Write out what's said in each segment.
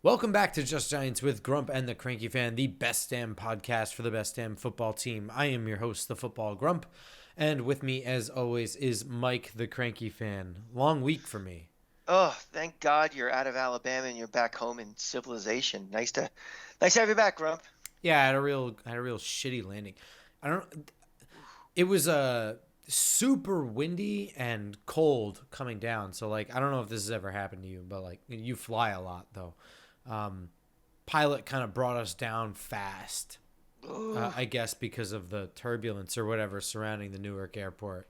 Welcome back to Just Giants with Grump and the Cranky Fan, the best damn podcast for the best damn football team. I am your host, the Football Grump, and with me, as always, is Mike, the Cranky Fan. Long week for me. Oh, thank God you're out of Alabama and you're back home in civilization. Nice to have you back, Grump. Yeah, I had a real shitty landing. I don't. It was super windy and cold coming down. So like, I don't know if this has ever happened to you, but like, you fly a lot though. Um, Pilot kind of brought us down fast. Ooh. I guess because of the turbulence or whatever surrounding the Newark airport.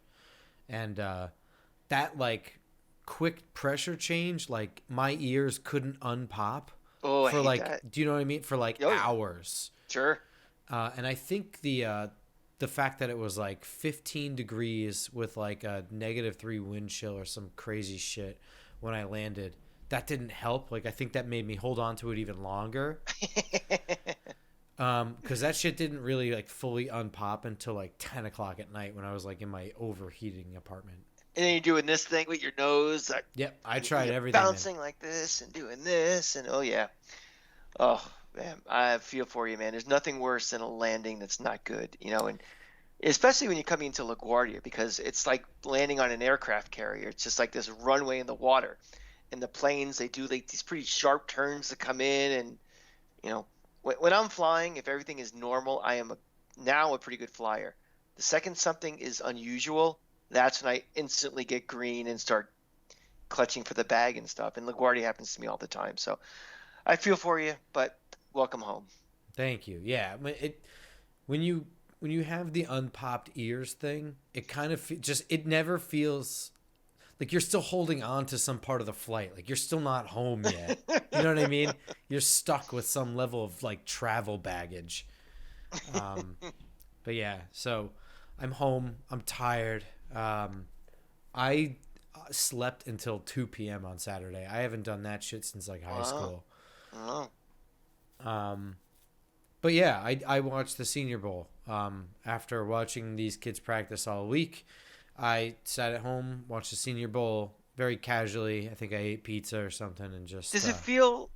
And that like quick pressure change, like my ears couldn't unpop Oh, I for hate like, that. do you know what I mean? For like Oh yeah, hours. sure. And I think the fact that it was like 15 degrees with like a -3 wind chill or some crazy shit when I landed, that didn't help. Like I think that made me hold on to it even longer. Because that shit didn't really like fully unpop until like 10 o'clock at night when I was like in my overheating apartment. And then you're doing this thing with your nose, like, Yep, I and tried you're everything, man. bouncing like this and doing this, and oh yeah. Oh man, I feel for you, man. There's nothing worse than a landing that's not good, and especially when you're coming into LaGuardia because it's like landing on an aircraft carrier. It's just like this runway in the water, and the planes they do like these pretty sharp turns to come in, and you know when I'm flying, if everything is normal, I am now a pretty good flyer. The second something is unusual, that's when I instantly get green and start clutching for the bag and stuff. And LaGuardia happens to me all the time, so I feel for you, but welcome home. Thank you. Yeah, when you when you have the unpopped ears thing, it kind of just it never feels like you're still holding on to some part of the flight. Like you're still not home yet. You know what I mean? You're stuck with some level of like travel baggage. Um, but yeah, so I'm home. I'm tired. I slept until 2 p.m. on Saturday. I haven't done that shit since like high Oh, school. oh. Um, but yeah, I watched the Senior Bowl. After watching these kids practice all week, I sat at home, watched the Senior Bowl very casually. I think I ate pizza or something and just Does it feel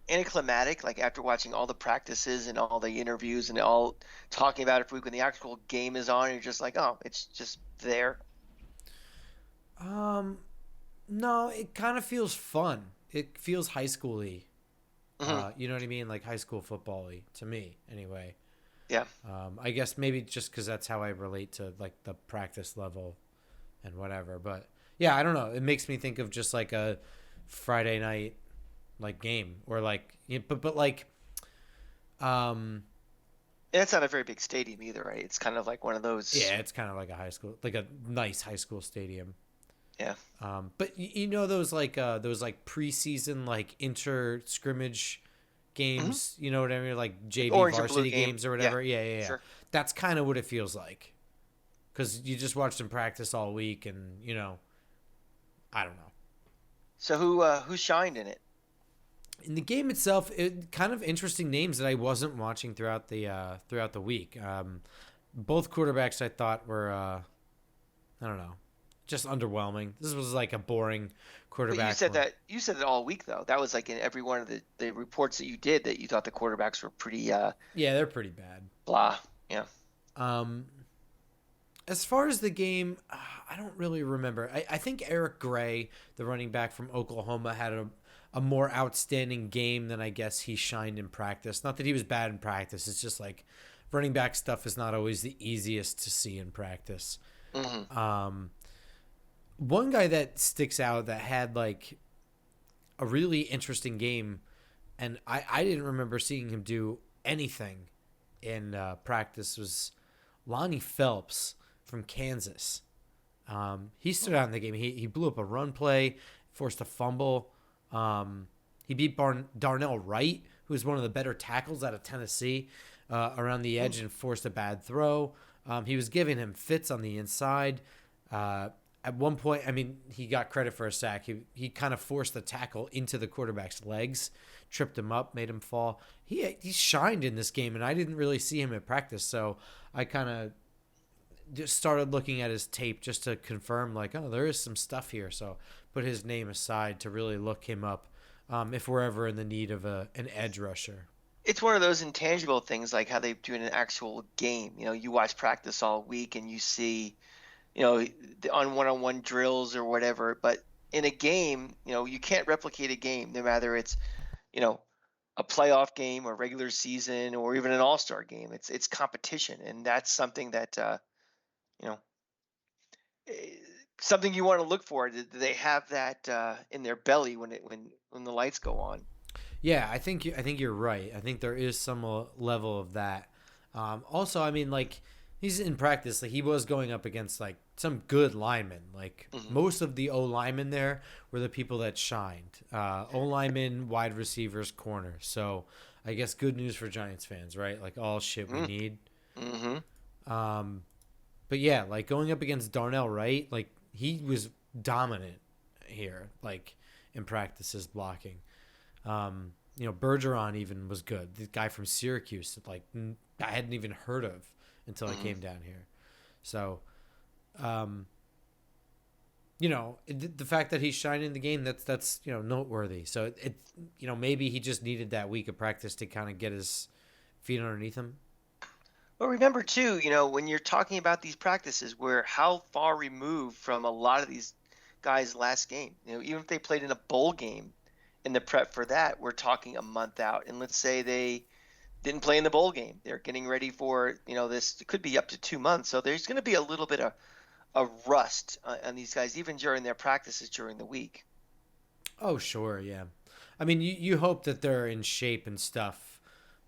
anticlimactic, like after watching all the practices and all the interviews and all talking about it for a week when the actual game is on, you're just like, oh, it's just there. um no, it kind of feels fun. It feels high schooly. Hmm. You know what I mean? Like high school football-y to me, anyway. Yeah. I guess maybe just because that's how I relate to like the practice level and whatever. But yeah, I don't know. It makes me think of just like a Friday night like game or like, but like, um, And it's not a very big stadium either, right? It's kind of like one of those. yeah, it's kind of like a high school, like a nice high school stadium. Yeah. But you know those like preseason like inter scrimmage Hmm. games. You know what I mean? Like JV Orange and blue varsity game. games or Yeah. whatever. Yeah, yeah, yeah. Sure. That's kind of what it feels like because you just watched them practice all week, and I don't know. So who shined in it? In the game itself, it kind of interesting names that I wasn't watching throughout the week. Both quarterbacks I thought were I don't know, just underwhelming. This was like a boring But you quarterback said room. that you said it all week though. That was like in every one of the reports that you did that you thought the quarterbacks were pretty Yeah, they're pretty bad. blah. Yeah. Um, as far as the game, I don't really remember. I think Eric Gray, the running back from Oklahoma, had a more outstanding game than I guess he shined in practice. Not that he was bad in practice. It's just like running back stuff is not always the easiest to see in practice. Hmm. Um, One guy that sticks out that had like a really interesting game, and I didn't remember seeing him do anything in practice was Lonnie Phelps from Kansas. He stood out in the game. He blew up a run play, forced a fumble. He beat Darnell Wright, who was one of the better tackles out of Tennessee, around the edge and forced a bad throw. He was giving him fits on the inside. Uh, at one point, I mean, he got credit for a sack. He kind of forced the tackle into the quarterback's legs, tripped him up, made him fall. He shined in this game, and I didn't really see him at practice, so I kind of just started looking at his tape just to confirm, like, oh, there is some stuff here. So put his name aside to really look him up. if we're ever in the need of an edge rusher. It's one of those intangible things like how they do in an actual game. You watch practice all week and you see, on one-on-one drills or whatever, but in a game, you can't replicate a game, no matter it's, you know, a playoff game or regular season or even an all-star game. It's competition, and that's something that you know eh, something you want to look for. They have that in their belly when the lights go on. Yeah, I think you're right. I think there is some level of that. Also, I mean, like he's in practice, like he was going up against like some good linemen. Like Hmm. most of the O linemen there were the people that shined. O linemen, wide receivers, corner. So I guess good news for Giants fans, right? Like all shit we need. Mm-hmm. Um, but yeah, like going up against Darnell Wright, like he was dominant here, like in practices blocking. Bergeron even was good. The guy from Syracuse, like I hadn't even heard of until I Hmm. came down here. So, the fact that he's shining in the game, that's noteworthy. So maybe he just needed that week of practice to kind of get his feet underneath him. Well, remember too, when you're talking about these practices, where how far removed from a lot of these guys' last game. Even if they played in a bowl game, in the prep for that, we're talking a month out. And let's say they didn't play in the bowl game, they're getting ready for this. It could be up to 2 months, so there's going to be a little bit of rust on these guys, even during their practices during the week. Oh, sure, yeah. I mean, you hope that they're in shape and stuff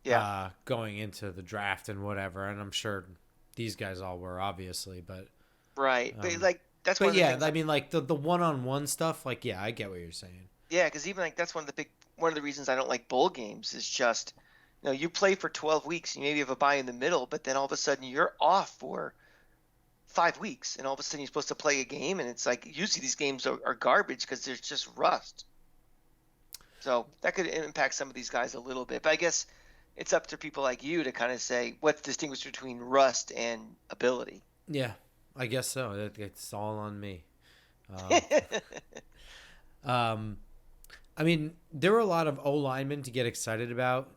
Yeah, going into the draft and whatever, and I'm sure these guys all were obviously, but right. But um, like that's one but of the yeah, things. I mean, like the one on one stuff, like yeah, I get what you're saying. Yeah, because even like that's one of the reasons I don't like bowl games is just, you play for 12 weeks, you maybe have a bye in the middle, but then all of a sudden you're off for 5 weeks, and all of a sudden you're supposed to play a game, and it's like usually these games are garbage because there's just rust. So that could impact some of these guys a little bit. But I guess it's up to people like you to kind of say what's distinguished between rust and ability. Yeah, I guess so. It's all on me. Um, um, I mean, there were a lot of O linemen to get excited about.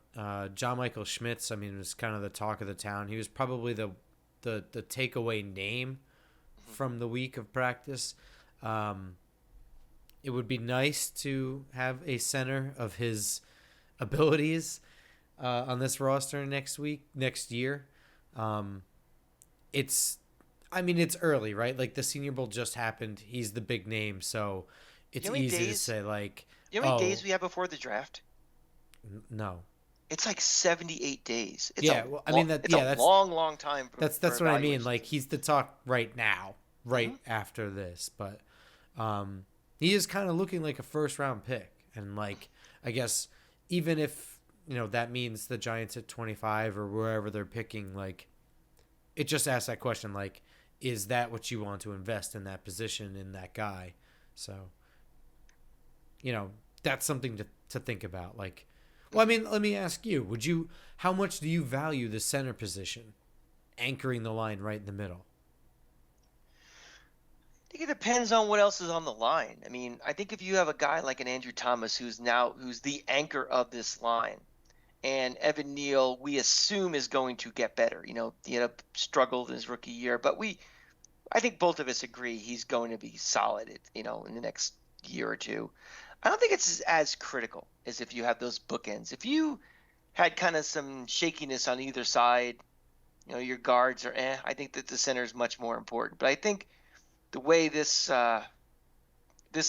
John Michael Schmitz, I mean, was kind of the talk of the town. He was probably the takeaway name from the week of practice. Um, it would be nice to have a center of his abilities on this roster next year. Um, it's, I mean, it's early, right? Like the Senior Bowl just happened. He's the big name, so You it's know how many easy to days? say like, You know how many days oh, we have before the draft? no. It's like 78 days. Yeah, well, I mean It's a that's long, long time for that's what I mean. Like evaluations. he's the talk right now, right Hmm. after this, but um, he is kind of looking like a first round pick, and like I guess even if that means the Giants at 25 or wherever they're picking, like it just asks that question, like is that what you want to invest in that position in that guy? So that's something to think about. Like, well, I Hmm. mean, let me ask you: how much do you value the center position, anchoring the line right in the middle? I think it depends on what else is on the line. I mean, I think if you have a guy like an Andrew Thomas who's the anchor of this line, and Evan Neal, we assume is going to get better. He had struggled in his rookie year, but I think both of us agree he's going to be solid. In the next year or two. I don't think it's as critical as if you have those bookends. If you had kind of some shakiness on either side, your guards are I think that the center is much more important. But I think the way this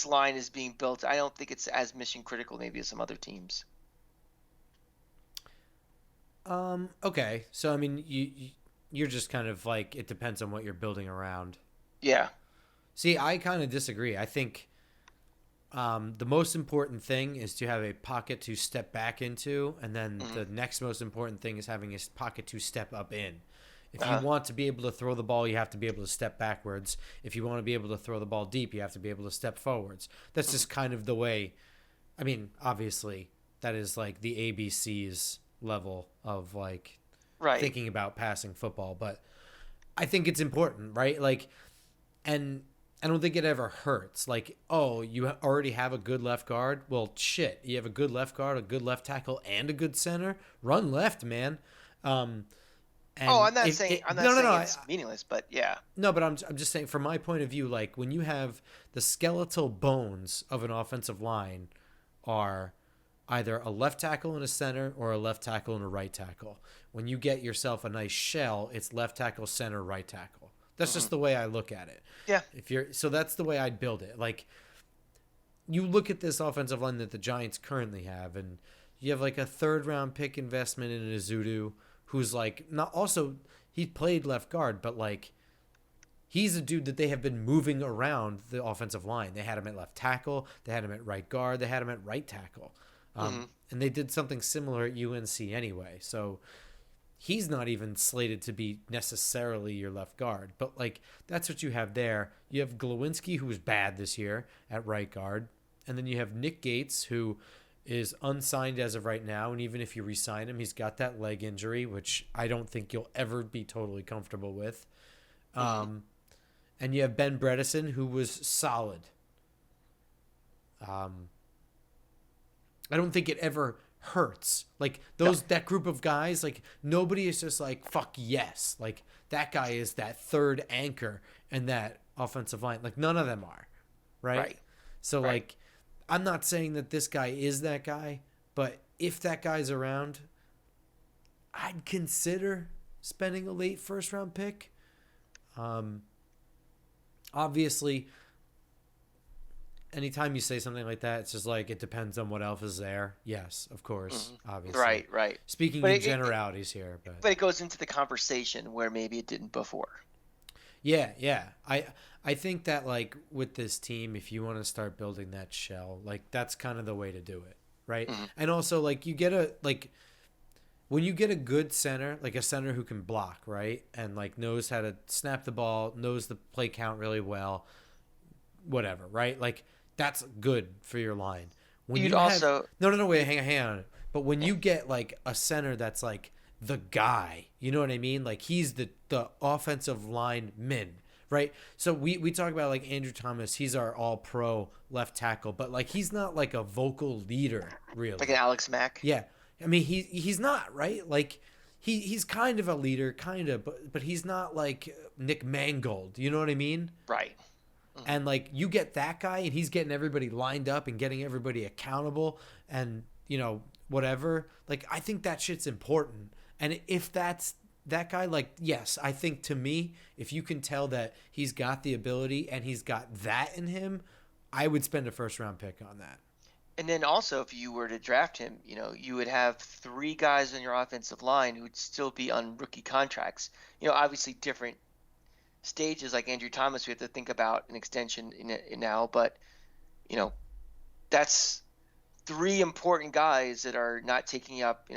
line is being built, I don't think it's as mission critical maybe as some other teams. Okay, so I mean, you're just kind of like it depends on what you're building around. Yeah. See, I kind of disagree. I think the most important thing is to have a pocket to step back into, and then Hmm. the next most important thing is having a pocket to step up in. If you Uh-huh. want to be able to throw the ball, you have to be able to step backwards. If you want to be able to throw the ball deep, you have to be able to step forwards. That's Hmm. just kind of the way. I mean, obviously, that is like the ABCs level of like Right. thinking about passing football, but I think it's important, right? Like, and I don't think it ever hurts. Like, oh, you already have a good left guard. Well, shit, you have a good left guard, a good left tackle, and a good center. Run left, man. Um, Oh, and if I'm not no, no, no, saying it's meaningless, but yeah. no, but I'm just saying from my point of view, like when you have the skeletal bones of an offensive line are either a left tackle and a center or a left tackle and a right tackle. When you get yourself a nice shell, it's left tackle, center, right tackle. That's Hmm. just the way I look at it. Yeah. If you're so that's the way I'd build it. Like you look at this offensive line that the Giants currently have, and you have like a third round pick investment in Azudu, who's like not also he played left guard, but like he's a dude that they have been moving around the offensive line. They had him at left tackle, they had him at right guard, they had him at right tackle, Hmm. and they did something similar at UNC anyway. So he's not even slated to be necessarily your left guard, but like that's what you have there. You have Glowinski, who was bad this year at right guard, and then you have Nick Gates, who is unsigned as of right now, and even if you re-sign him, he's got that leg injury, which I don't think you'll ever be totally comfortable with. Hmm. Um, and you have Ben Bredesen, who was solid. Um, I don't think it ever hurts. Like No. that group of guys, like nobody is just like fuck yes. Like that guy is that third anchor in that offensive line. Like none of them are, right? Right. So Right. like I'm not saying that this guy is that guy, but if that guy's around, I'd consider spending a late first round pick. Um, Obviously, anytime you say something like that, it's just like it depends on what else is there. Yes, of course, Hmm. obviously. Right. Right. Speaking But in generalities here, but it goes into the conversation where maybe it didn't before. yeah, yeah. I think that like with this team, if you want to start building that shell, like that's kind of the way to do it, right? Hmm. And also like you get a like when you get a good center, like a center who can block, right? And like knows how to snap the ball, knows the play count really well, whatever, right? Like that's good for your line. When You'd you have also, no, no, no, wait, hang on. But when yeah. you get like a center that's like the guy, you know what I mean? Like he's the offensive line min, right? So we talk about like Andrew Thomas, he's our all pro left tackle, but like he's not like a vocal leader Like an really. Alex Mack. Yeah. I mean he's not, right? Like he's kind of a leader, kind of, but he's not like Nick Mangold. You know what I mean? Right. Hmm. And like you get that guy and he's getting everybody lined up and getting everybody accountable and whatever, like I think that shit's important. And if that's that guy, like yes, I think to me if you can tell that he's got the ability and he's got that in him, I would spend a first round pick on that. And then also, if you were to draft him, you would have three guys on your offensive line who would still be on rookie contracts. Obviously different stages. Like Andrew Thomas, we have to think about an extension in now, but you know that's three important guys that are not taking up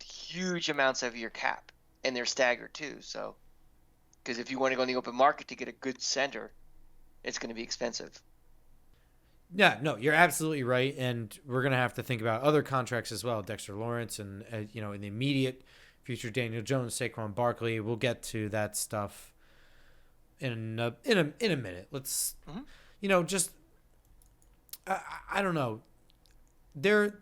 huge amounts of your cap, and they're staggered too. So because if you want to go in the open market to get a good center, it's going to be expensive. Yeah, no, you're absolutely right, and we're gonna have to think about other contracts as well. Dexter Lawrence, and in the immediate future, Daniel Jones, Saquon Barkley. We'll get to that stuff in a minute. Let's Hmm. just I don't know. They're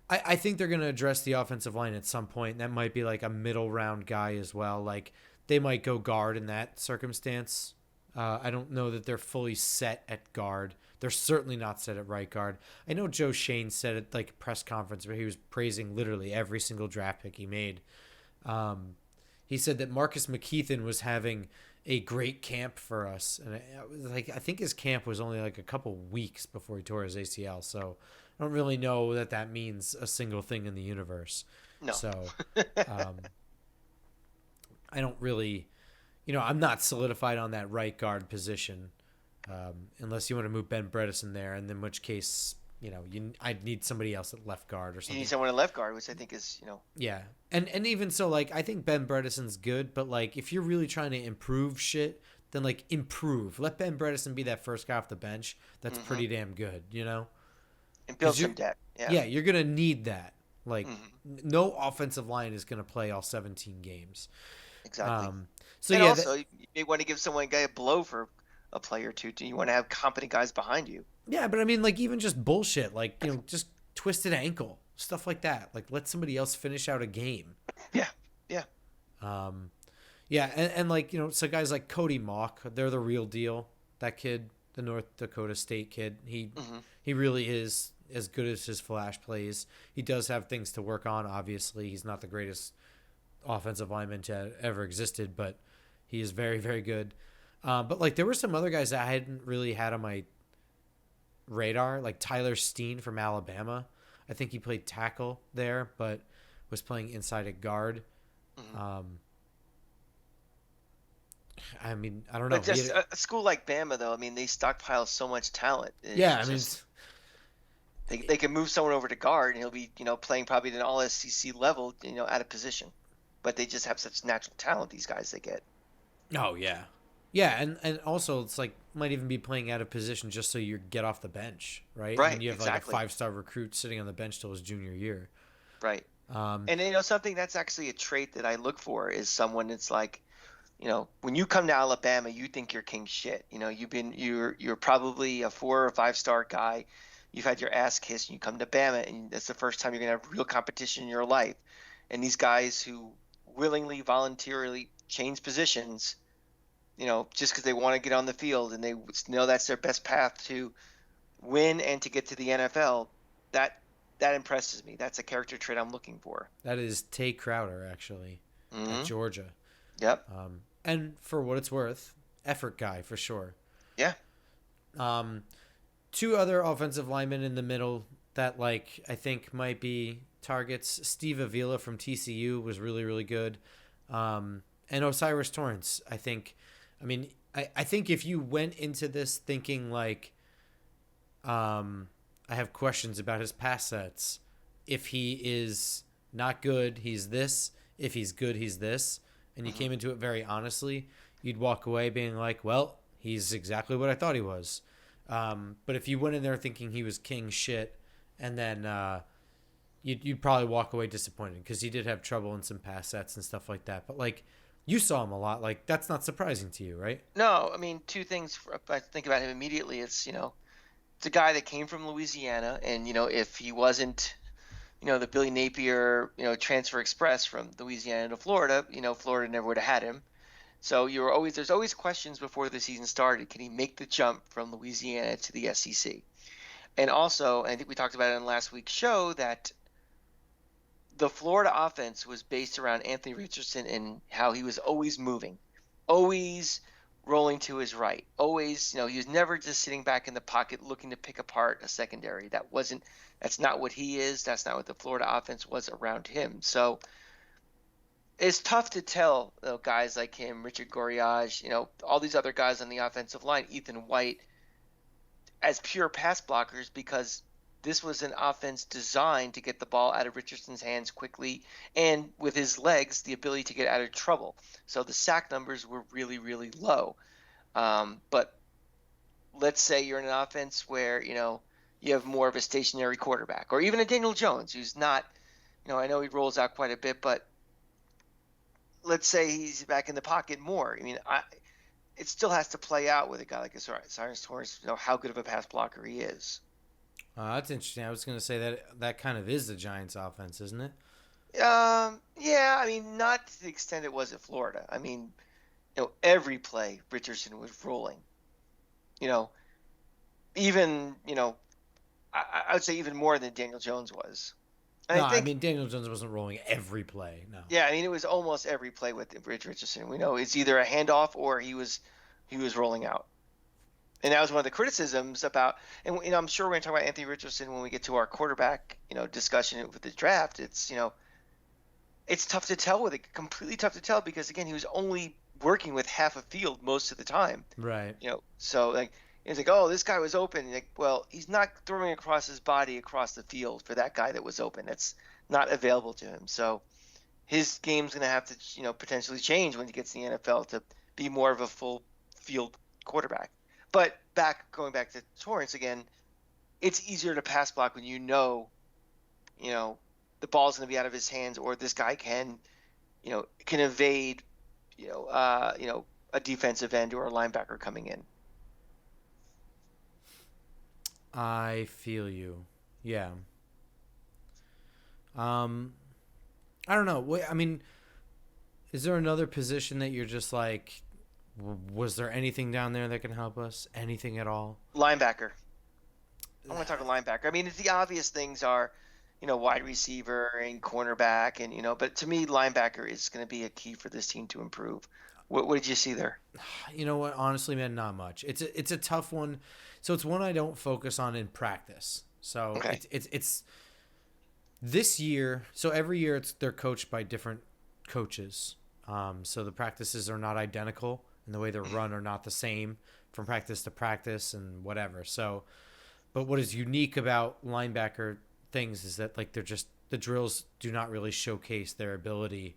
I think they're gonna address the offensive line at some point. That might be like a middle round guy as well. Like they might go guard in that circumstance. I don't know that they're fully set at guard. They're certainly not set at right guard. I know Joe Shane said at like a press conference where he was praising literally every single draft pick he made. Um, he said that Marcus McKeithen was having a great camp for us, and I think his camp was only like a couple weeks before he tore his ACL. So I don't really know that that means a single thing in the universe. No. So um, I don't really, I'm not solidified on that right guard position, unless you want to move Ben Bredesen there, and in which case, I'd need somebody else at left guard or You need something. someone in left guard, which I think is Yeah, and even so, like I think Ben Bredesen's good, but like if you're really trying to improve shit, then like improve. Let Ben Bredesen be that first guy off the bench. That's hmm pretty damn good, and build because some depth. Yeah. yeah, you're gonna need that. Like Hmm. no offensive line is gonna play all 17 games. Exactly. Um, so And yeah, also, you may want to give someone a guy a blow for a play or two. You want to have competent guys behind you. Yeah, but I mean, like even just bullshit, like just twisted ankle, stuff like that. Like let somebody else finish out a game. Yeah, yeah. Um, yeah, and like so guys like Cody Mock, they're the real deal. That kid, the North Dakota State kid, Hmm. he really is as good as his flash plays. He does have things to work on. Obviously, he's not the greatest offensive lineman to ever existed, but he is very very good. But like there were some other guys that I hadn't really had on my radar, like Tyler Steen from Alabama. I think he played tackle there, but was playing inside at guard. Hmm. Um, I mean, I don't know. But just a school like Bama, though, I mean, they stockpile so much talent. Yeah, It's I mean, just they can move someone over to guard, and he'll be playing probably at an all SEC level, out of position. But they just have such natural talent. These guys they get. oh yeah, yeah, and also it's like might even be playing out of position just so you get off the bench, right? And Right, then you have like a exactly. 5-star recruit sitting on the bench till his junior year. Right. Um, And something that's actually a trait that I look for is someone that's like, when you come to Alabama, you think you're king shit. You're probably a 4 or 5 star guy. You've had your ass kissed, and you come to Bama, and that's the first time you're gonna have real competition in your life. And these guys who willingly, voluntarily change positions, just because they want to get on the field and they know that's their best path to win and to get to the NFL, that that impresses me. That's a character trait I'm looking for. that is Tay Crowder actually at Hmm. Georgia. Yep. And for what it's worth, effort guy for sure. Yeah. Um, two other offensive linemen in the middle that like I think might be targets. Steve Avila from TCU was really really good, and Osiris Torrance. I think. I mean, I think if you went into this thinking like, I have questions about his pass sets. If he is not good, he's this. If he's good, he's this. And you Hmm. came into it very honestly, you'd walk away being like, well, he's exactly what I thought he was. But if you went in there thinking he was king shit, and then you'd probably walk away disappointed because he did have trouble in some pass sets and stuff like that. But like, you saw him a lot. Like that's not surprising to you, right? No, I mean, two things. If I think about him immediately, it's a guy that came from Louisiana, and if he wasn't, the Billy Napier, transfer express from Louisiana to Florida, Florida never would have had him. So there's always questions before the season started. Can he make the jump from Louisiana to the SEC? And also, I think we talked about it in last week's show that the Florida offense was based around Anthony Richardson and how he was always moving, always rolling to his right, always, he was never just sitting back in the pocket looking to pick apart a secondary. That's not what he is. That's not what the Florida offense was around him. So it's tough to tell, guys like him, Richard Goriage, all these other guys on the offensive line, Ethan White, as pure pass blockers because this was an offense designed to get the ball out of Richardson's hands quickly and with his legs, the ability to get out of trouble. So the sack numbers were really, really low. But let's say you're in an offense where, you have more of a stationary quarterback or even a Daniel Jones who's not, I know he rolls out quite a bit, but let's say he's back in the pocket more. I mean, it still has to play out with a guy like Cyrus Torrance, how good of a pass blocker he is. That's interesting. I was going to say that kind of is the Giants' offense, isn't it? Yeah, I mean, not to the extent it was at Florida. I mean, every play Richardson was rolling. You know, even, I would say even more than Daniel Jones was. And No, I I think, mean Daniel Jones wasn't rolling every play. No. yeah, I mean, it was almost every play with Rich Richardson. We know it's either a handoff or he was rolling out. And that was one of the criticisms about, and I'm sure we're going to talk about Anthony Richardson when we get to our quarterback, discussion with the draft. It's tough to tell with it, completely tough to tell because again, he was only working with half a field most of the time. Right. So like it's like, oh, this guy was open. Like, well, he's not throwing across his body across the field for that guy that was open. That's not available to him. So his game's going to have to, potentially change when he gets in the NFL to be more of a full field quarterback. But going back to Torrance again, it's easier to pass block when the ball's going to be out of his hands, or this guy can evade, a defensive end or a linebacker coming in. I feel you. Yeah. Um, I don't know. I mean, is there another position that you're just like, was there anything down there that can help us? Anything at all? Linebacker. I want to talk a linebacker. I mean, the obvious things are, wide receiver and cornerback, and but to me, linebacker is going to be a key for this team to improve. What did you see there? You know what? Honestly, man, not much. It's a tough one. So it's one I don't focus on in practice. So Okay. it's this year. So every year they're coached by different coaches. So the practices are not identical, and the way they're run are not the same from practice to practice and whatever. So, but what is unique about linebacker things is that like they're just the drills do not really showcase their ability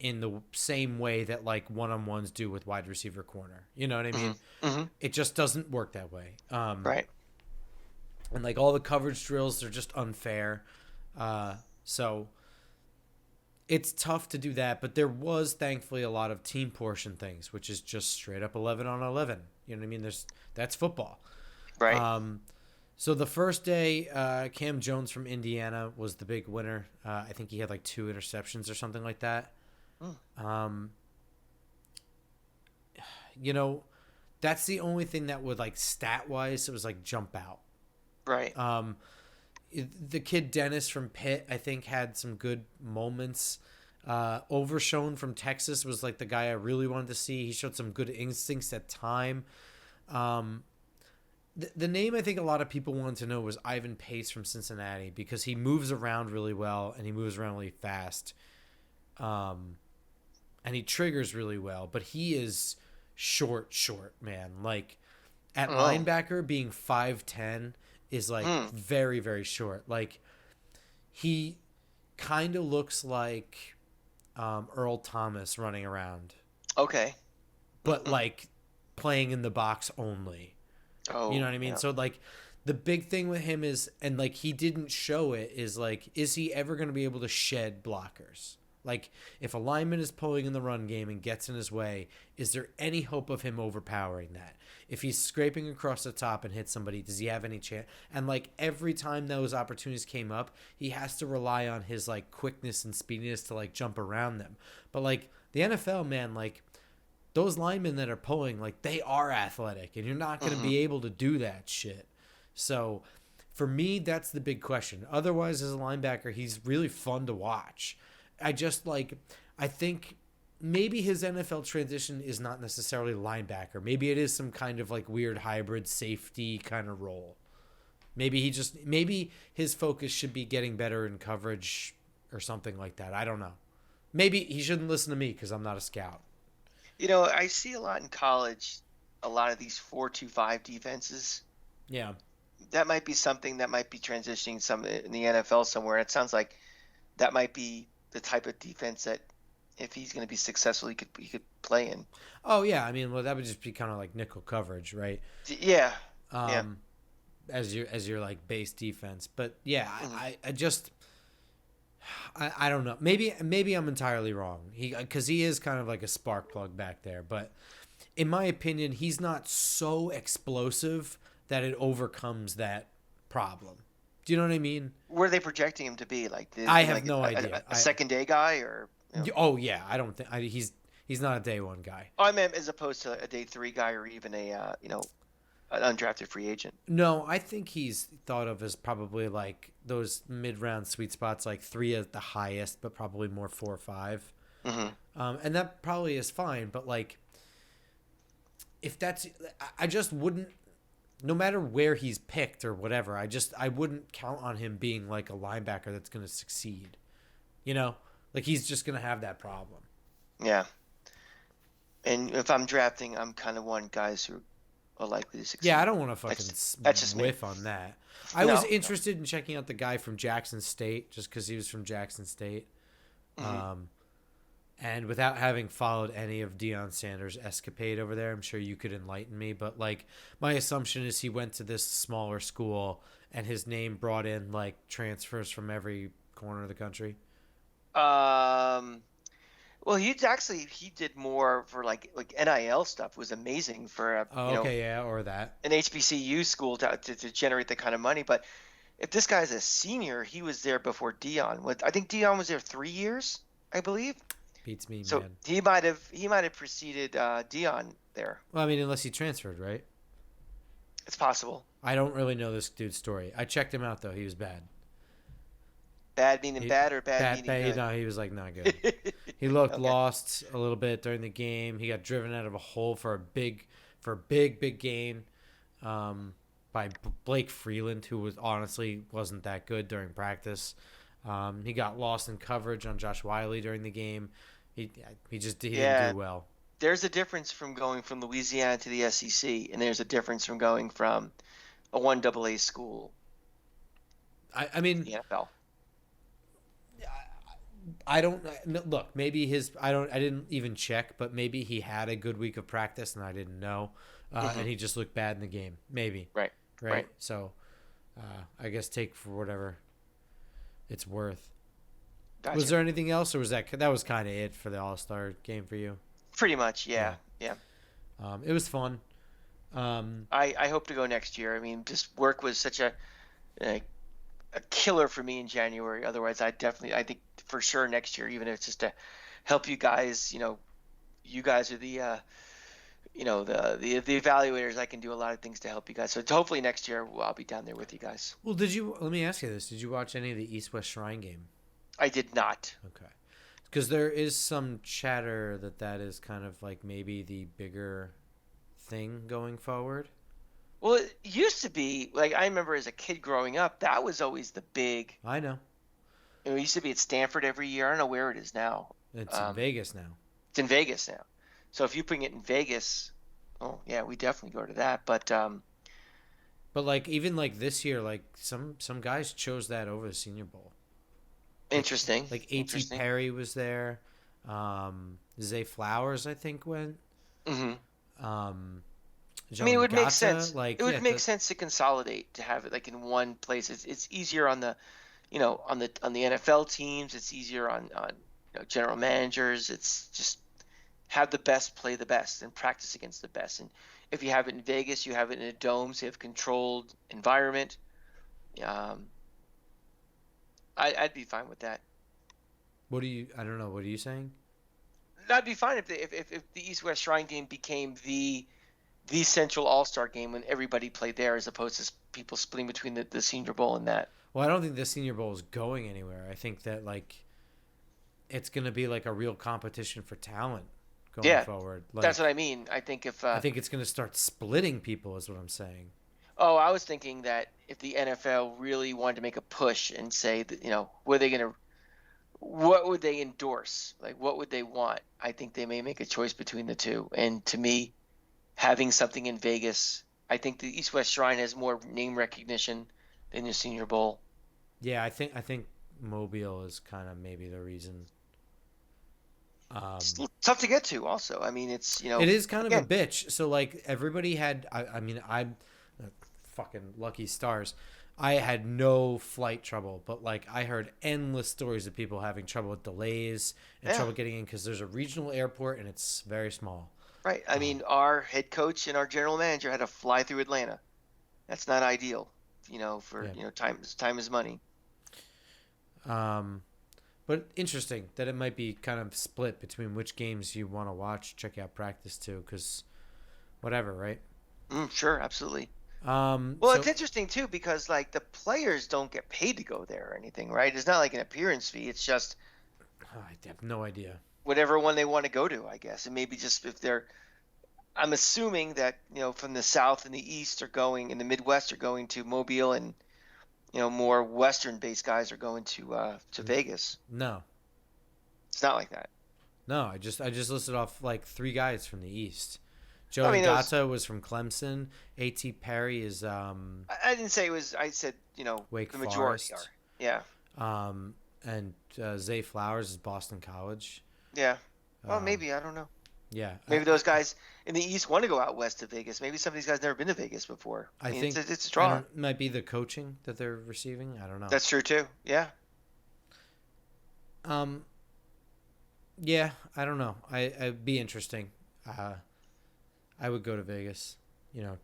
in the same way that like one-on-ones do with wide receiver corner. You know what I Hmm. mean? Hmm. It just doesn't work that way. Right. And like all the coverage drills, they're just unfair. So it's tough to do that, but there was thankfully a lot of team portion things, which is just straight up 11 on 11. You know what I mean? That's football. Right. Um, so the first day, Cam Jones from Indiana was the big winner. I think he had like 2 interceptions or something like that. Mm. Um, you know, that's the only thing that would like stat wise, it was like jump out. Right. Um, the kid Dennis from Pitt, I think, had some good moments. Overshown from Texas was like the guy I really wanted to see. He showed some good instincts at time. Um, the name I think a lot of people wanted to know was Ivan Pace from Cincinnati because he moves around really well and he moves around really fast. And he triggers really well, but he is short, man. Like at Oh. linebacker, being 5'10" is like Hmm. very, very short. Like he kind of looks like Earl Thomas running around, Okay. but like playing in the box only. You know Oh, what I mean? yeah. So like the big thing with him is, and like he didn't show it, is like, is he ever going to be able to shed blockers? Like if a lineman is pulling in the run game and gets in his way, is there any hope of him overpowering that? If he's scraping across the top and hits somebody, does he have any chance? And like every time those opportunities came up, he has to rely on his like quickness and speediness to like jump around them. But like the NFL, man, like those linemen that are pulling, like they are athletic, and you're not going to Hmm. be able to do that shit. So for me, that's the big question. Otherwise, as a linebacker, he's really fun to watch. I just like, I think maybe his NFL transition is not necessarily linebacker. Maybe it is some kind of like weird hybrid safety kind of role. Maybe his focus should be getting better in coverage or something like that. I don't know. Maybe he shouldn't listen to me because I'm not a scout. I see a lot in college, a lot of these 4-2-5 defenses. Yeah. That might be something that might be transitioning some in the NFL somewhere. It sounds like that might be the type of defense that if he's going to be successful, he could play in. Oh yeah. I mean, well, that would just be kind of like nickel coverage, right? Yeah. Yeah. Um, as your like base defense. But yeah, Hmm. I just I don't know. Maybe I'm entirely wrong. Because he is kind of like a spark plug back there. But in my opinion, he's not so explosive that it overcomes that problem. Do you know what I mean? Where are they projecting him to be? Like, I have like no a, a, idea. a second day guy, or Oh yeah, I don't think he's not a day one guy. I meant as opposed to a day three guy, or even an undrafted free agent. No, I think he's thought of as probably like those mid round sweet spots, like 3 at the highest, but probably more 4 or 5. Hmm. And that probably is fine, but like if that's, I just wouldn't, no matter where he's picked or whatever, I wouldn't count on him being like a linebacker that's going to succeed. You know, like he's just going to have that problem. Yeah. And if I'm drafting, I'm kind of one guys who are likely to Yeah, I succeed. don't want to fucking That's just me. whiff on that. I No. was No. interested in checking out the guy from Jackson State just because he was from Jackson State. Hmm. Um, and without having followed any of Deion Sanders' escapade over there, I'm sure you could enlighten me. But like, my assumption is he went to this smaller school and his name brought in like transfers from every corner of the country. Um. Well, he did more for like NIL stuff. It was amazing for Oh, okay, yeah, or that. an HBCU school to generate that kind of money. But if this guy's a senior, he was there before Dion. I think Dion was there 3 years, I believe. Beats me, So man. he might have preceded Dion there. Well, I mean, unless he transferred, right? It's possible. I don't really know this dude's story. I checked him out though. He was bad. Bad meaning He bad or bad bad, meaning bad. good. No, he was like not good. He looked Okay. lost a little bit during the game. He got driven out of a hole for a big gain by Blake Freeland, who was honestly wasn't that good during practice. He got lost in coverage on Josh Wiley during the game. He he didn't Yeah, do well. there's a difference from going from Louisiana to the SEC, and there's a difference from going from a 1AA school I to mean the NFL. I don't look. Maybe I didn't even check, but maybe he had a good week of practice and I didn't know, and Hmm. he just looked bad in the game. Maybe Right. right. Right. So I guess take for whatever it's worth. Was Gotcha. there anything else, or was that was kind of it for the All Star game for you? Pretty much. Yeah. Yeah. Yeah. It was fun. Um, I hope to go next year. I mean, just work was such a a killer for me in January. Otherwise, I think for sure next year, even if it's just to help you guys, you guys are the evaluators. I can do a lot of things to help you guys. So hopefully next year I'll be down there with you guys. well, did you? Let me ask you this: Did you watch any of the East West Shrine game? I did not. Okay, because there is some chatter that is kind of like maybe the bigger thing going forward. Well, it used to be like I remember as a kid growing up, that was always the big. I know It used to be at Stanford every year. I don't know where it is now. it's in Um, Vegas now. it's in Vegas now. So if you bring it in Vegas, oh yeah, we definitely go to that. But But like even like this year, like some guys chose that over the Senior Bowl. Like interesting, like A.T. interesting. Perry was there. Zay Flowers I think went. Hmm. Um, I mean, Joey it would make Nagata, sense. like It would yeah, make sense to consolidate to have it like in one place. It's easier on the NFL teams. It's easier on general managers. It's just have the best play the best and practice against the best. And if you have it in Vegas, you have it in a dome, so you have controlled environment. Um, I'd be fine with that. what do you? I don't know. What are you saying? That'd be fine if the East West Shrine game became the central All Star game when everybody played there, as opposed to people splitting between the Senior Bowl and that. Well, I don't think the Senior Bowl is going anywhere. I think that like it's gonna be like a real competition for talent going Yeah, forward. that's what Like I mean. I think if I think it's gonna start splitting people. Is what I'm saying. oh, I was thinking that if the NFL really wanted to make a push and say that what would they endorse? Like what would they want? I think they may make a choice between the two. And to me, having something in Vegas, I think the East West Shrine has more name recognition than the Senior Bowl. Yeah, I think Mobile is kind of maybe the reason. It's Um, tough to get to also. I mean, it is kind of a again, bitch. So like everybody had. I mean, I'm fucking lucky stars. I had no flight trouble, but like I heard endless stories of people having trouble with delays and yeah, trouble getting in because there's a regional airport and it's very small. right. I Um, mean, our head coach and our general manager had to fly through Atlanta. That's not ideal, for, yeah. time is money. Um, but interesting that it might be kind of split between which games you want to watch, check out practice too, because whatever, right? Sure, absolutely. Um, Well, it's so interesting too because like the players don't get paid to go there or anything, right? It's not like an appearance fee. It's just I have no idea. whatever one they want to go to, I guess. And maybe just if they're, I'm assuming that, from the South and the East are going, and the Midwest are going to Mobile, and, more Western based guys are going to Vegas. No, It's not like that. no. I just listed off like three guys from the East. I Joey mean, Gata was from Clemson. A.T. Perry is I didn't say it was, I said, Wake the majority are. Forest. Yeah. And Zay Flowers is Boston College. Yeah. Well, Um, maybe. I don't know. yeah, Maybe those guys in the East want to go out west to Vegas. Maybe some of these guys never been to Vegas before. I I mean, think it's a I draw. don't it might be the coaching that they're receiving. I don't know. That's true too. Yeah. Um, Yeah, I don't know. It'd be interesting. Uh, I would go to Vegas.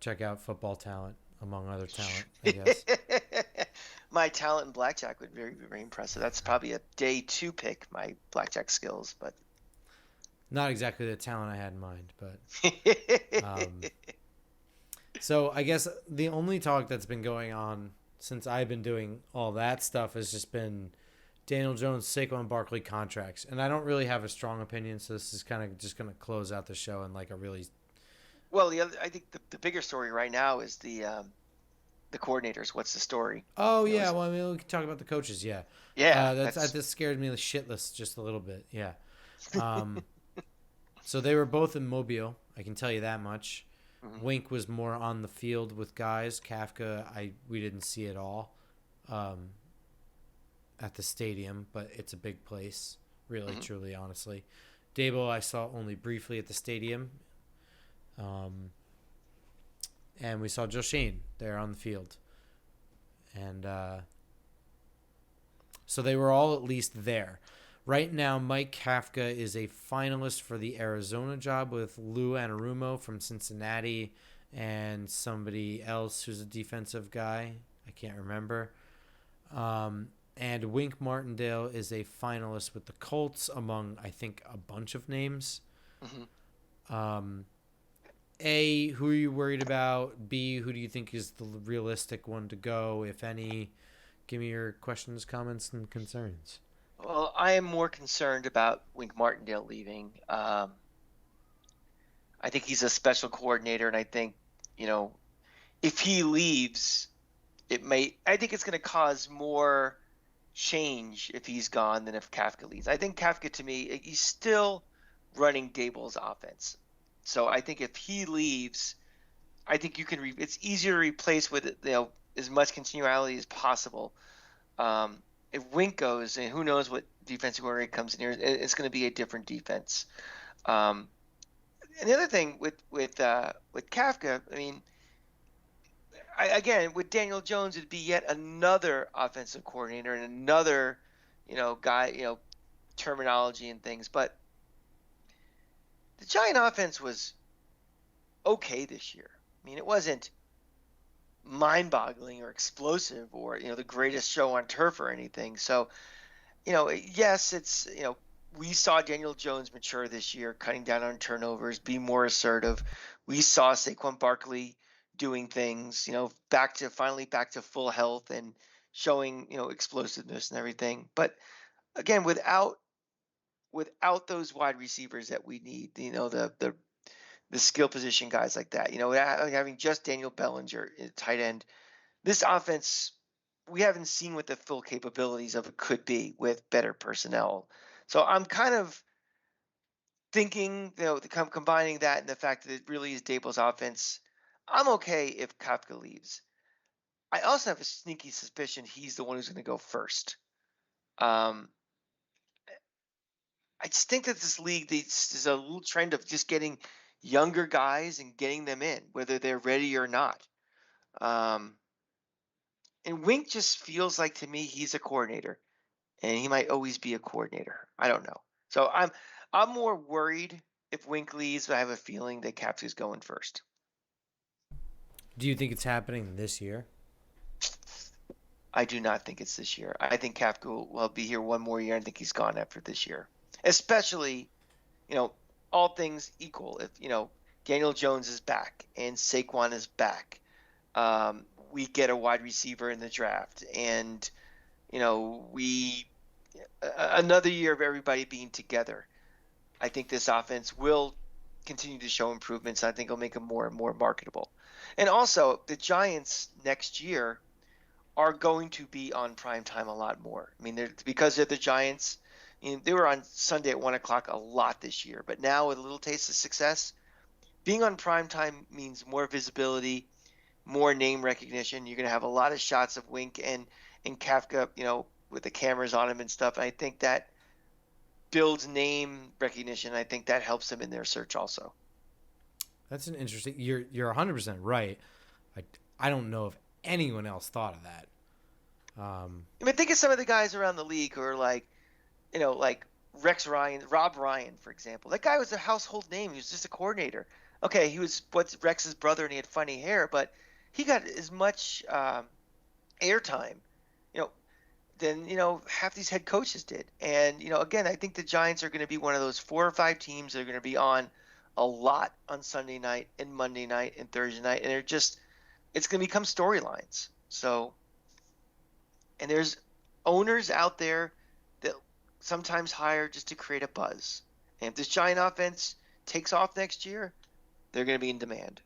Check out football talent among other talent. I guess. My talent in blackjack would be very impressive. That's probably a day two pick, my blackjack skills, but Not exactly the talent I had in mind, but um, so I guess the only talk that's been going on since I've been doing all that stuff has just been Daniel Jones, Saquon Barkley contracts, and I don't really have a strong opinion. So this is kind of just going to close out the show in like a really. well, I think the bigger story right now is the coordinators. What's the story? Oh You know, yeah, is well I mean we can talk about the coaches. Yeah, yeah, that that's just scared me shitless just a little bit. Yeah. Um, so they were both in Mobile. I can tell you that much. mhm, Wink was more on the field with guys. Kafka, we didn't see it all um, at the stadium, but it's a big place, really, mhm. truly, honestly. Dable, I saw only briefly at the stadium, um, and we saw Joe Shane there on the field, and so they were all at least there. Right now, Mike Kafka is a finalist for the Arizona job with Lou Anarumo from Cincinnati and somebody else who's a defensive guy. I can't remember. And Wink Martindale is a finalist with the Colts among, I think, a bunch of names. Mhm. Um, A, who are you worried about? B, who do you think is the realistic one to go, if any? Give me your questions, comments, and concerns. Well, I am more concerned about Wink Martindale leaving. I think he's a special coordinator, and I think, you know, if he leaves, it may. I think it's going to cause more change if he's gone than if Kafka leaves. I think Kafka, to me, he's still running Dable's offense. So I think if he leaves, I think you can. It's easier to replace with as much continuality as possible. If Wink goes, and who knows what defensive coordinator comes in here, it's going to be a different defense. Um, and the other thing with Kafka, I mean, again with Daniel Jones, it'd be yet another offensive coordinator and another, guy, terminology and things. But the Giant offense was okay this year. I mean, it wasn't mind-boggling or explosive or the greatest show on turf or anything. So yes, it's we saw Daniel Jones mature this year, cutting down on turnovers, be more assertive. We saw Saquon Barkley doing things, back to full health and showing explosiveness and everything. But again, without those wide receivers that we need, the skill position guys like that, having just Daniel Bellinger, tight end, this offense, we haven't seen what the full capabilities of it could be with better personnel. So I'm kind of thinking, combining that and the fact that it really is Dable's offense. I'm okay if Kafka leaves. I also have a sneaky suspicion he's the one who's going to go first. Um, I just think that this league there's a little trend of just getting younger guys and getting them in, whether they're ready or not. Um, and Wink just feels like to me he's a coordinator, and he might always be a coordinator. I don't know. So I'm more worried if Wink leaves, but I have a feeling that Caps is going first. Do you think it's happening this year? I do not think it's this year. I think Kafka will be here one more year. I think he's gone after this year. Especially, you know, all things equal. If, Daniel Jones is back and Saquon is back, we get a wide receiver in the draft. And, we another year of everybody being together. I think this offense will continue to show improvements. I think it'll make them more and more marketable. And also, the Giants next year are going to be on prime time a lot more. I mean, because they're the Giants. They were on Sunday at 1 o'clock a lot this year, but now with a little taste of success, being on prime time means more visibility, more name recognition. You're going to have a lot of shots of Wink and Kafka, with the cameras on him and stuff. And I think that builds name recognition. I think that helps them in their search also. That's an interesting. You're 100% right. I I don't know if anyone else thought of that. I mean, think of some of the guys around the league who are like, like Rob Ryan, for example. That guy was a household name. He was just a coordinator. Okay, he was what's Rex's brother, and he had funny hair, but he got as much airtime, you know, than half these head coaches did. And again, I think the Giants are going to be one of those 4 or 5 teams that are going to be on a lot on Sunday night and Monday night and Thursday night, and it's going to become storylines. So, and there's owners out there that sometimes hire just to create a buzz. And if this Giant offense takes off next year, they're going to be in demand.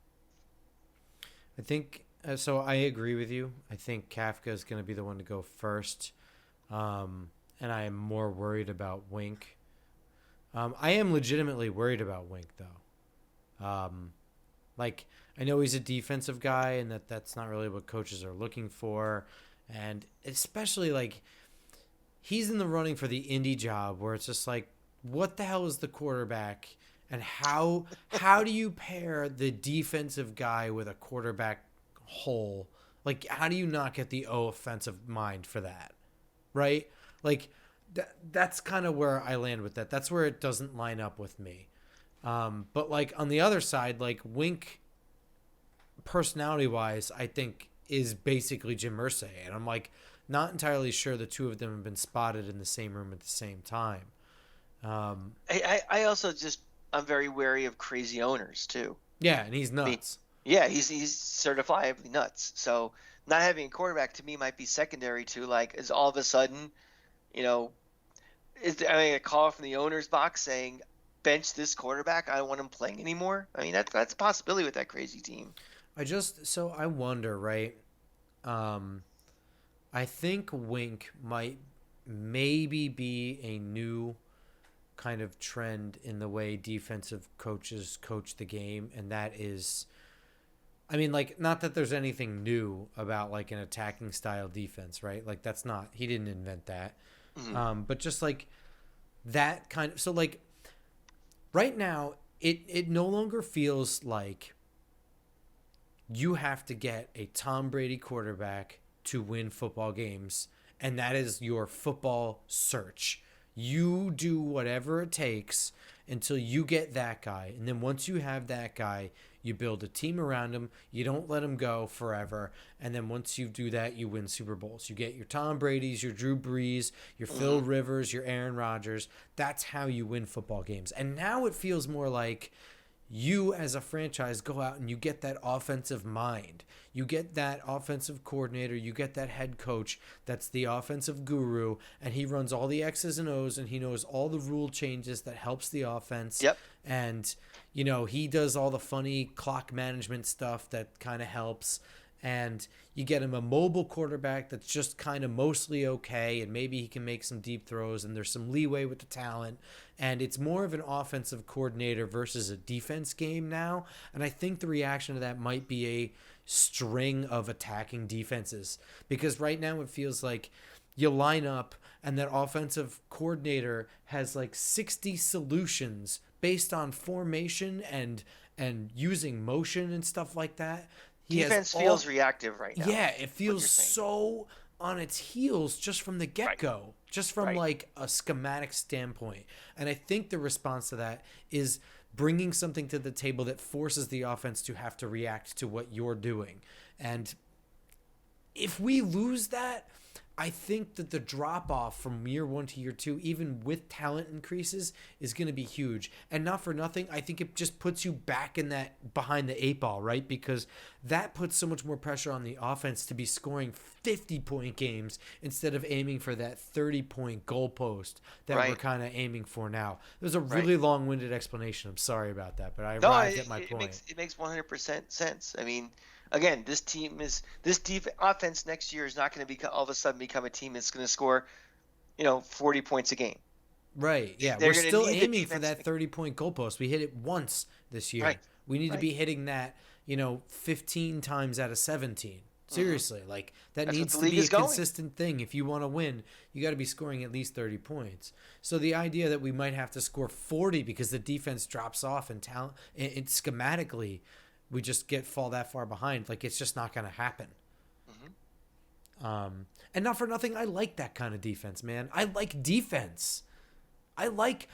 I think so. I agree with you. I think Kafka is going to be the one to go first, and I am more worried about Wink. I am legitimately worried about Wink though. Like I know he's a defensive guy, and that's not really what coaches are looking for, and especially like he's in the running for the Indy job, where it's just like, what the hell is the quarterback? And how do you pair the defensive guy with a quarterback hole? Like, how do you not get the offensive mind for that? Right? Like, that's kind of where I land with that. That's where it doesn't line up with me. But, like, on the other side, like, Wink, personality-wise, I think is basically Jim Irsay. And I'm, like, not entirely sure the two of them have been spotted in the same room at the same time. I also I'm very wary of crazy owners too. Yeah, and he's nuts. Yeah, he's certifiably nuts. So not having a quarterback to me might be secondary to like is all of a sudden, is there a call from the owner's box saying bench this quarterback? I don't want him playing anymore. I mean that's a possibility with that crazy team. I wonder, right? I think Wink might maybe be a new kind of trend in the way defensive coaches coach the game, and that is, I mean, like, not that there's anything new about like an attacking style defense, right? Like that's not, he didn't invent that. But just like that kind of, so like right now it no longer feels like you have to get a Tom Brady quarterback to win football games, and that is your football search. You do whatever it takes until you get that guy. And then once you have that guy, you build a team around him. You don't let him go forever. And then once you do that, you win Super Bowls. You get your Tom Brady's, your Drew Brees, your Phil Rivers, your Aaron Rodgers. That's how you win football games. And now it feels more like you as a franchise go out and you get that offensive mind. You get that offensive coordinator. You get that head coach that's the offensive guru, and he runs all the X's and O's, and he knows all the rule changes that helps the offense. Yep. And, he does all the funny clock management stuff that kind of helps. And you get him a mobile quarterback that's just kind of mostly okay, and maybe he can make some deep throws, and there's some leeway with the talent. And it's more of an offensive coordinator versus a defense game now. And I think the reaction to that might be a string of attacking defenses, because right now it feels like you line up and that offensive coordinator has like 60 solutions based on formation and using motion and stuff like that. Defense feels reactive right now. Yeah, it feels so on its heels just from the get-go, just from like a schematic standpoint. And I think the response to that is bringing something to the table that forces the offense to have to react to what you're doing. And if we lose that, I think that the drop-off from year 1 to year 2, even with talent increases, is going to be huge. And not for nothing, I think it just puts you back in that behind the 8 ball, right? Because that puts so much more pressure on the offense to be scoring 50-point games instead of aiming for that 30-point goalpost that we're kind of aiming for now. There's a really long-winded explanation. I'm sorry about that, but I arrived at my point. It makes 100% sense. I mean, again, this offense next year is not going to all of a sudden become a team that's going to score, 40 points a game. Right. Yeah. We're still aiming for that 30-point goalpost. We hit it once this year. Right. We need to be hitting that, 15 times out of 17. Seriously, like that's needs to be a consistent thing. If you want to win, you got to be scoring at least 30 points. So the idea that we might have to score 40 because the defense drops off in talent, schematically, we just fall that far behind. Like, it's just not going to happen. And not for nothing, I like that kind of defense, man. I like defense. I like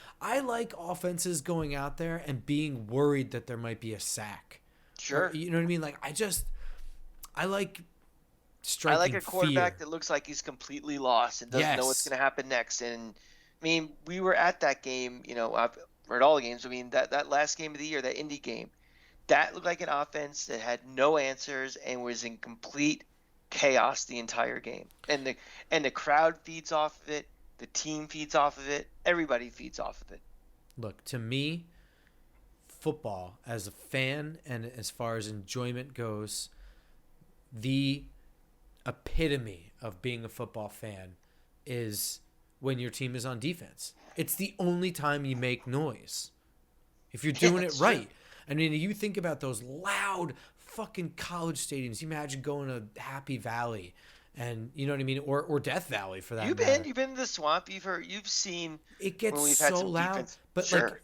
offenses going out there and being worried that there might be a sack. Or Sure. you know what I mean? Like I like I like striking a quarterback fear. that looks like he's completely lost and doesn't know what's Yes. going to happen next. And I mean, we were at that game, I've read all the games. I mean, that last game of the year, that Indy game, that looked like an offense that had no answers and was in complete chaos the entire game. And the crowd feeds off of it, the team feeds off of it, everybody feeds off of it. Look, to me, football as a fan and as far as enjoyment goes, the epitome of being a football fan is when your team is on defense. It's the only time you make noise. If you're Yeah, doing it it's true. right. I mean, you think about those loud fucking college stadiums. You imagine going to Happy Valley and you know what I mean? Or Death Valley for that You've been matter. you've been to the swamp. You've seen It when gets we've had so some loud. defense. But like, Sure.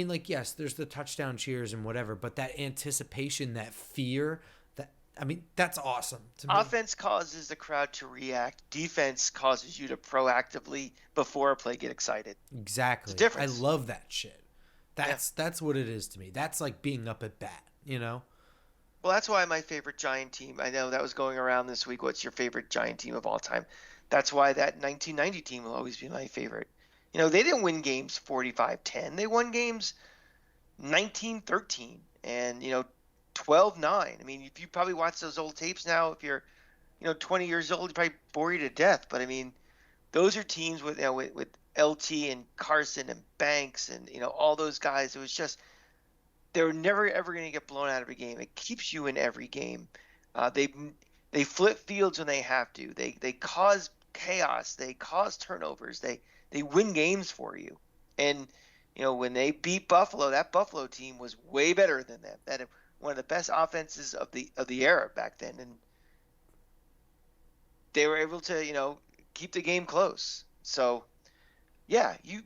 like, yes, there's the touchdown cheers and whatever, but that anticipation, that fear, that's awesome to me. Offense causes the crowd to react. Defense causes you to proactively before a play get excited. It's a Exactly. I difference. love that shit. Yeah. That's what it is to me. That's like being up at bat, you know? Well, that's why my favorite Giant team. I know that was going around this week. What's your favorite Giant team of all time? That's why that 1990 team will always be my favorite. They didn't win games 45-10. They won games 19-13 and 12-9. I mean, if you probably watch those old tapes now, if you're 20 years old, you probably bore you to death. But I mean, those are teams with with LT and Carson and Banks and all those guys. It was just they're never ever going to get blown out of a game. It keeps you in every game. They flip fields when they have to. They cause chaos. They cause turnovers. They win games for you. And when they beat Buffalo, that Buffalo team was way better than them. That one of the best offenses of the era back then, and they were able to keep the game close. So yeah, you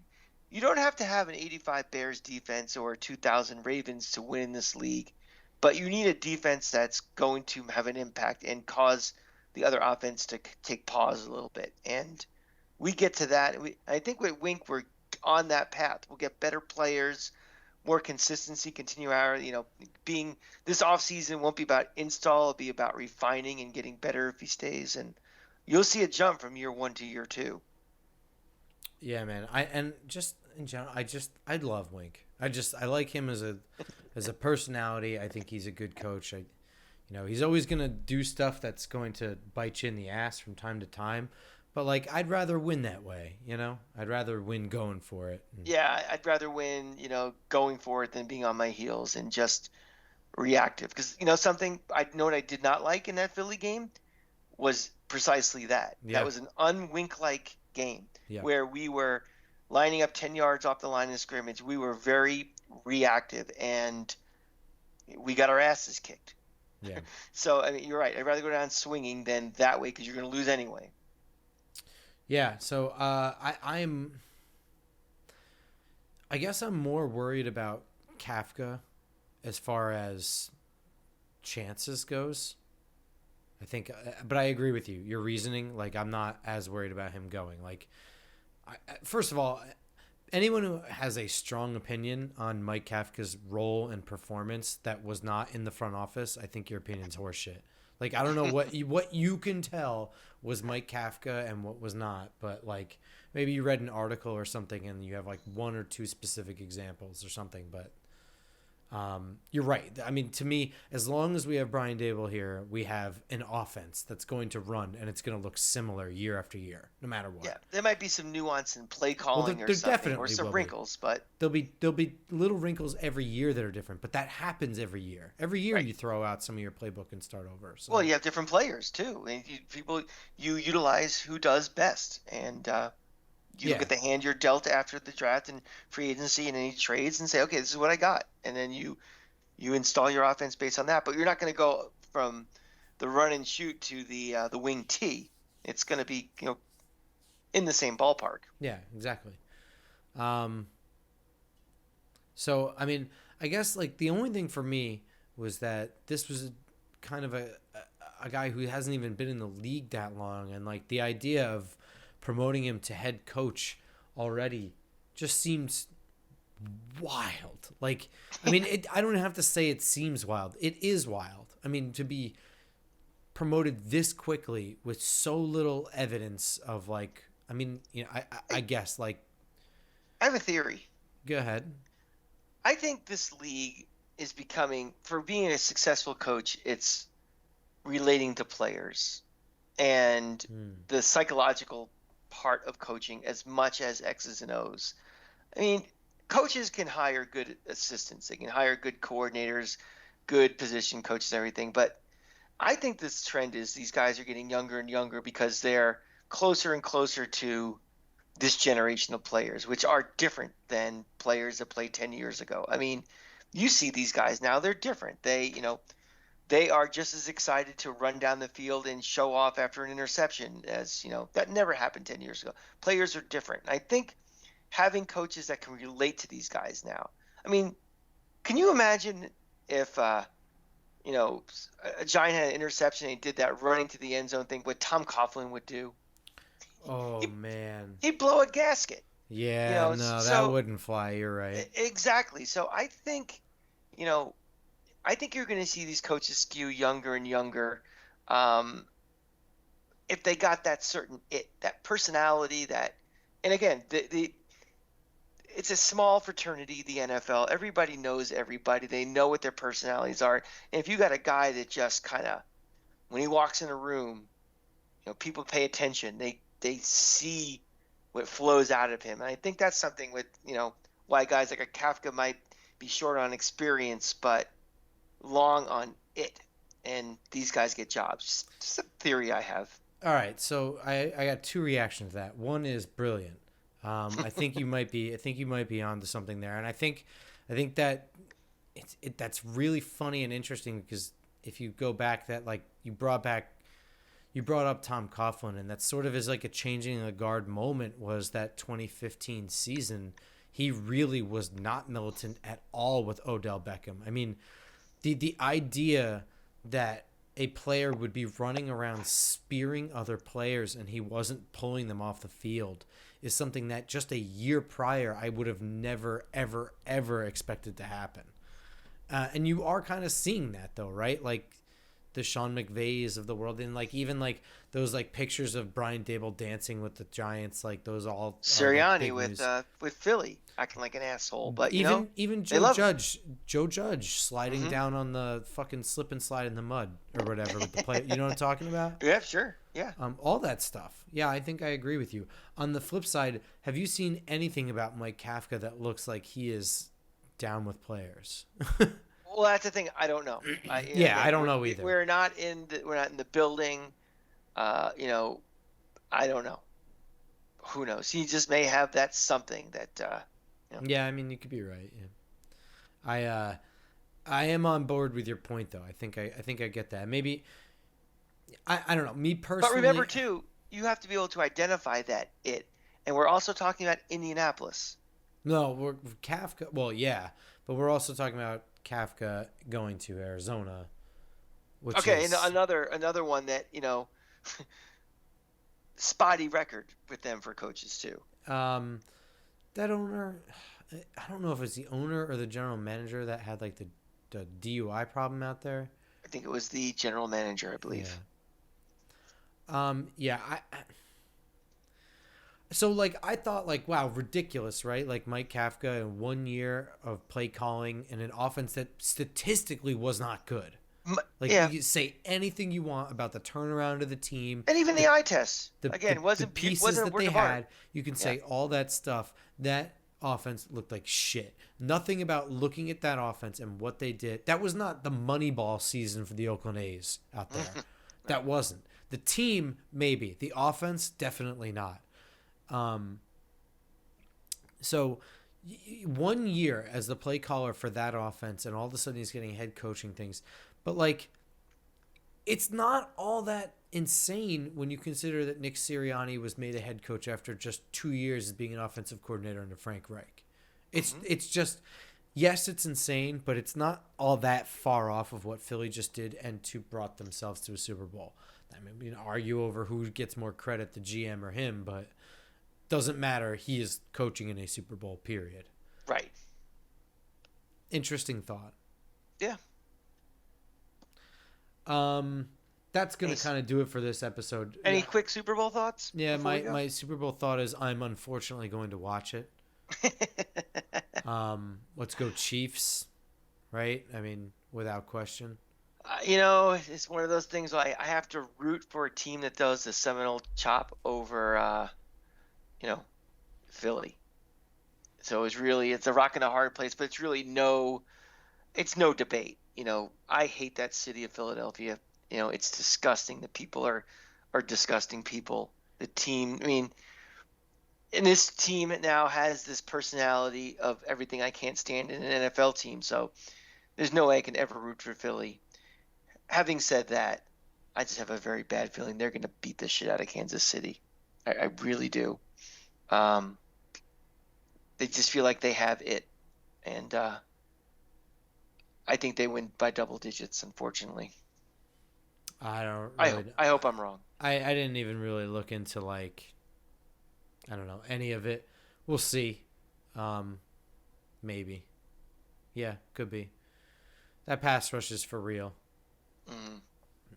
don't have to have an 85 Bears defense or a 2000 Ravens to win this league, but you need a defense that's going to have an impact and cause the other offense to take pause a little bit. And we get to that. I think with Wink, we're on that path. We'll get better players, more consistency, continue our, being this offseason won't be about install, it'll be about refining and getting better if he stays. And you'll see a jump from year one to year two. Yeah, man. And just in general, I love Wink. I like him as a personality. I think he's a good coach. He's always gonna do stuff that's going to bite you in the ass from time to time. But like, I'd rather win that way. I'd rather win going for it. And, Yeah, I'd rather win, going for it than being on my heels and just reactive. Because, something I know what I did not like in that Philly game was precisely that. That yeah, was an unwink like game yeah, where we were lining up 10 yards off the line of scrimmage. We were very reactive and we got our asses kicked. yeah, So, I mean, you're right. I'd rather go down swinging than that way because you're going to lose anyway. yeah. So I guess I'm more worried about Kafka as far as chances goes. I think, but I agree with you. Your reasoning, like, I'm not as worried about him going. Like, first of all, anyone who has a strong opinion on Mike Kafka's role and performance that was not in the front office, I think your opinion's horseshit. Like, I don't know what you can tell was Mike Kafka and what was not, but like maybe you read an article or something and you have like one or two specific examples or something, but you're right. I mean, to me, as long as we have Brian Dable here, we have an offense that's going to run and it's going to look similar year after year, no matter Yeah, what. there might be some nuance in play Well, there, calling or there something, or definitely some will be. wrinkles, but There'll be little wrinkles every year that are different, but that happens every year. Every year right. you throw out some of your playbook and start over. Well, So you have different players too. And you utilize who does best, and you look yeah, at the hand you're dealt after the draft and free agency and any trades, and say, okay, this is what I got, and then you install your offense based on that. But you're not going to go from the run and shoot to the wing T. It's going to be in the same ballpark. yeah, exactly. Um, so I mean, I guess like the only thing for me was that this was kind of a guy who hasn't even been in the league that long, and like the idea of promoting him to head coach already just seems wild. Like, I mean, I don't have to say it seems wild. It is wild. I mean, to be promoted this quickly with so little evidence of like, I mean, I guess like, I have a theory. go ahead. I think this league is becoming, for being a successful coach, it's relating to players and the psychological part of coaching as much as X's and O's. I mean, coaches can hire good assistants, they can hire good coordinators, good position coaches, everything. But I think this trend is these guys are getting younger and younger because they're closer and closer to this generation of players, which are different than players that played 10 years ago. I mean, you see these guys now, they're different. They are just as excited to run down the field and show off after an interception as, that never happened 10 years ago. Players are different. And I think having coaches that can relate to these guys now. I mean, can you imagine if, a Giant had an interception and he did that running to the end zone thing, what Tom Coughlin would do? Oh, man. He'd blow a gasket. Yeah, no, that wouldn't fly. You're right. Exactly. So I think you're going to see these coaches skew younger and younger. If they got that certain that personality, and again, it's a small fraternity, the NFL. Everybody knows everybody. They know what their personalities are. And if you got a guy that just kind of, when he walks in a room, people pay attention. They see what flows out of him. And I think that's something with, why guys like a Kafka might be short on experience, but long on it. And thes guys get jobs. Just a theory I have. All right. So I got two reactions to that. One is brilliant. I think you might be onto something there. And I think that that's really funny and interesting because if you go back that, like, you brought up Tom Coughlin, and that sort of is like a changing the guard moment was that 2015 season. He really was not militant at all with Odell Beckham. I mean, the idea that a player would be running around spearing other players and he wasn't pulling them off the field is something that just a year prior I would have never, ever, ever expected to happen. And you are kind of seeing that though, right? Like the Sean McVays of the world, and like even like those like pictures of Brian Dable dancing with the Giants, like those all Sirianni with Philly acting like an asshole, but even Joe Judge sliding down on the fucking slip and slide in the mud or whatever with the play. You know what I'm talking about? Yeah, sure. Yeah. All that stuff. Yeah, I think I agree with you. On the flip side, have you seen anything about Mike Kafka that looks like he is down with players? Well, that's the thing. I don't know. I don't know either. We're not in the building. I don't know. Who knows? He just may have that something that. Yeah, I mean, you could be right. Yeah. I am on board with your point, though. I think I get that. Maybe. I don't know. Me personally. But remember, too, you have to be able to identify that and we're also talking about Indianapolis. No, we're Kafka. Well, yeah, but we're also talking about Kafka going to Arizona. And another one that spotty record with them for coaches too. That owner, I don't know if it's the owner or the general manager that had like the DUI problem out there. I think it was the general manager, I believe. Yeah. So, like, I thought, like, wow, ridiculous, right? Like, Mike Kafka in 1 year of play calling in an offense that statistically was not good. Like, you can say anything you want about the turnaround of the team. And even the eye test. Wasn't that they had. You can say all that stuff. That offense looked like shit. Nothing about looking at that offense and what they did. That was not the Moneyball season for the Oakland A's out there. That wasn't. The team, maybe. The offense, definitely not. So 1 year as the play caller for that offense, and all of a sudden he's getting head coaching things. But, like, it's not all that insane when you consider that Nick Sirianni was made a head coach after just 2 years of being an offensive coordinator under Frank Reich. It's just, yes, it's insane, but it's not all that far off of what Philly just did and brought themselves to a Super Bowl. I mean, we can argue over who gets more credit, the GM or him, but doesn't matter. He is coaching in a Super Bowl, period. Right. Interesting thought. Yeah. That's going Any, to kind of do it for this episode. any quick Super Bowl thoughts Yeah, before we go? my Super Bowl thought is I'm unfortunately going to watch it. Let's go Chiefs, right? I mean, without question. It's one of those things where I have to root for a team that does the Seminole chop over, Philly. So it's a rock and a hard place, but it's really it's no debate. I hate that city of Philadelphia. It's disgusting. The people are disgusting people. The team, I mean, and this team now has this personality of everything I can't stand in an NFL team. So there's no way I can ever root for Philly. Having said that, I just have a very bad feeling they're going to beat the shit out of Kansas City. I really do. They just feel like they have it. And I think they win by double digits, unfortunately. I don't really. I hope I'm wrong. I didn't even really look into, like, I don't know, any of it. We'll see. Maybe. Yeah, could be. That pass rush is for real. Mm.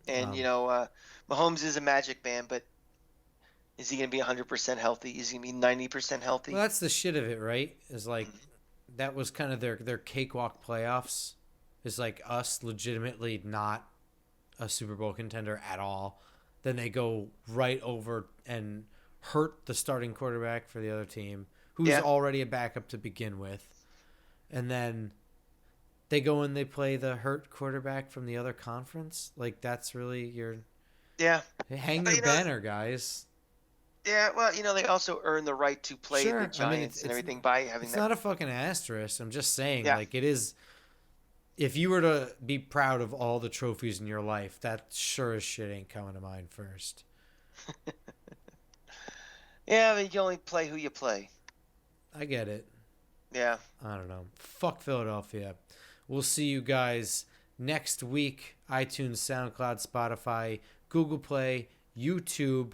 And, Mahomes is a magic man, but is he going to be 100% healthy? Is he going to be 90% healthy? Well, that's the shit of it, right? Is like, that was kind of their cakewalk playoffs. Is like us legitimately not a Super Bowl contender at all. Then they go right over and hurt the starting quarterback for the other team, who's already a backup to begin with. And then they go and they play the hurt quarterback from the other conference. Like, that's really your... Yeah. Hang your banner, guys. Yeah, well, they also earn the right to play the Giants and everything by having It's not a fucking asterisk. I'm just saying, like, it is... If you were to be proud of all the trophies in your life, that sure as shit ain't coming to mind first. Yeah, I mean, you only play who you play. I get it. Yeah. I don't know. Fuck Philadelphia. We'll see you guys next week. iTunes, SoundCloud, Spotify, Google Play, YouTube.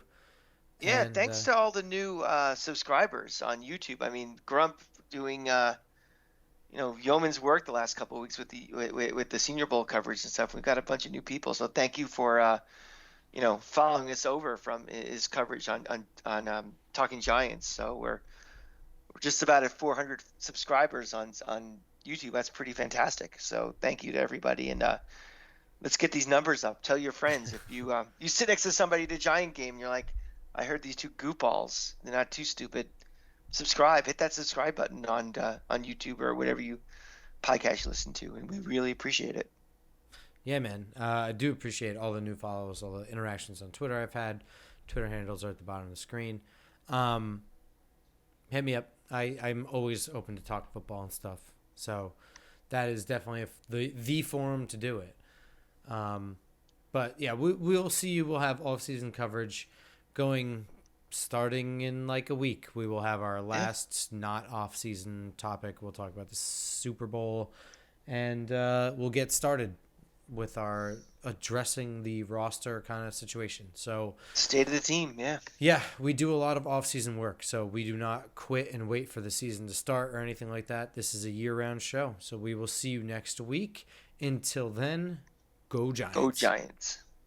Yeah, thanks to all the new subscribers on YouTube. I mean, Grump doing yeoman's work the last couple of weeks with the Senior Bowl coverage and stuff. We've got a bunch of new people, so thank you for following us over from his coverage on Talking Giants. So we're just about at 400 subscribers on YouTube. That's pretty fantastic. So thank you to everybody, and let's get these numbers up. Tell your friends. If you you sit next to somebody at a Giant game and you're like, I heard these two goofballs, they're not too stupid. Subscribe, hit that subscribe button on YouTube or whatever you podcast you listen to, and we really appreciate it. Yeah, man. I do appreciate all the new follows, all the interactions on Twitter I've had. Twitter handles are at the bottom of the screen. Hit me up. I'm always open to talk football and stuff. So that is definitely the forum to do it. But yeah, we'll see you. We'll have off-season coverage starting in like a week. We will have our last not off-season topic. We'll talk about the Super Bowl, and we'll get started with our addressing the roster kind of situation. So state of the team, yeah, we do a lot of off-season work, so we do not quit and wait for the season to start or anything like that. This is a year-round show, so we will see you next week. Until then, go Giants. Go Giants.